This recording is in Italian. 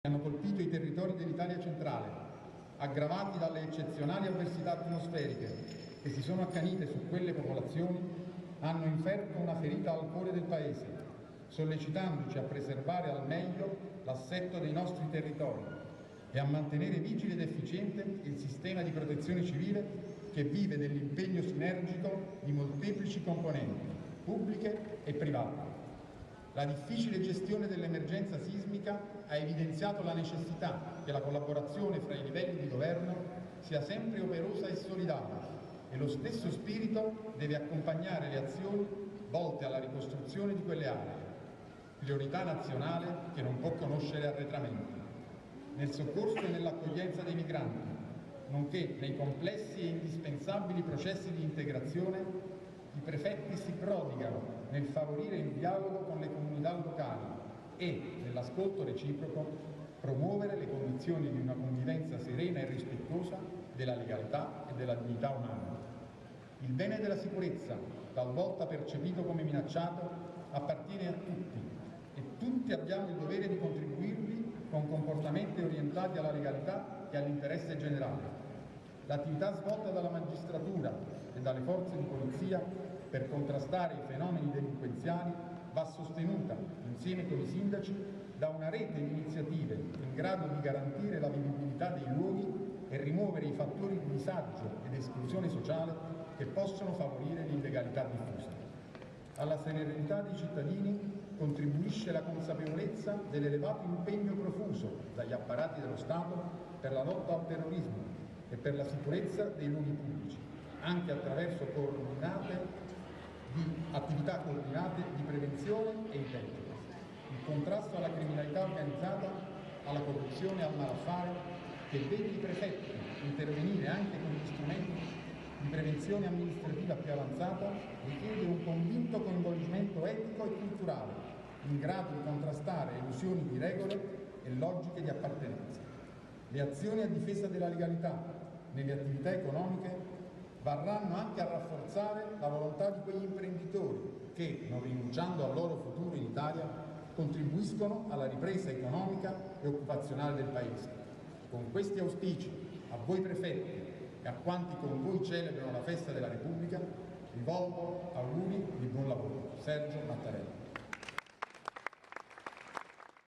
hanno colpito i territori dell'Italia centrale, aggravati dalle eccezionali avversità atmosferiche che si sono accanite su quelle popolazioni, hanno inferto una ferita al cuore del Paese, sollecitandoci a preservare al meglio l'assetto dei nostri territori e a mantenere vigile ed efficiente il sistema di protezione civile che vive dell'impegno sinergico di molteplici componenti, pubbliche e private. La difficile gestione dell'emergenza sismica ha evidenziato la necessità che la collaborazione fra i livelli di governo sia sempre operosa e solidale e lo stesso spirito deve accompagnare le azioni volte alla ricostruzione di quelle aree, priorità nazionale che non può conoscere arretramenti. Nel soccorso e nell'accoglienza dei migranti, nonché nei complessi e indispensabili processi di integrazione, i prefetti si prodigano nel favorire il dialogo con le comunità locali e, nell'ascolto reciproco, promuovere le condizioni di una convivenza serena e rispettosa della legalità e della dignità umana. Il bene della sicurezza, talvolta percepito come minacciato, appartiene a tutti e tutti abbiamo il dovere di contribuirvi con comportamenti orientati alla legalità e all'interesse generale. L'attività svolta dalla magistratura e dalle forze di polizia per contrastare i fenomeni delinquenziali va sostenuta, insieme con i sindaci, da una rete di iniziative in grado di garantire la vivibilità dei luoghi e rimuovere i fattori di disagio ed esclusione sociale che possono favorire l'illegalità diffusa. Alla serenità dei cittadini contribuisce la consapevolezza dell'elevato impegno profuso dagli apparati dello Stato per la lotta al terrorismo e per la sicurezza dei luoghi pubblici, anche attraverso attività coordinate di prevenzione e intelligence. Il contrasto alla criminalità organizzata, alla corruzione e al malaffare, che vede i prefetti intervenire anche con gli strumenti di prevenzione amministrativa più avanzata, richiede un convinto coinvolgimento etico e culturale, in grado di contrastare elusioni di regole e logiche di appartenenza. Le azioni a difesa della legalità nelle attività economiche varranno anche a rafforzare la volontà di quegli imprenditori che, non rinunciando al loro futuro in Italia, contribuiscono alla ripresa economica e occupazionale del Paese. Con questi auspici a voi prefetti e a quanti con voi celebrano la festa della Repubblica rivolgo auguri di buon lavoro. Sergio Mattarella.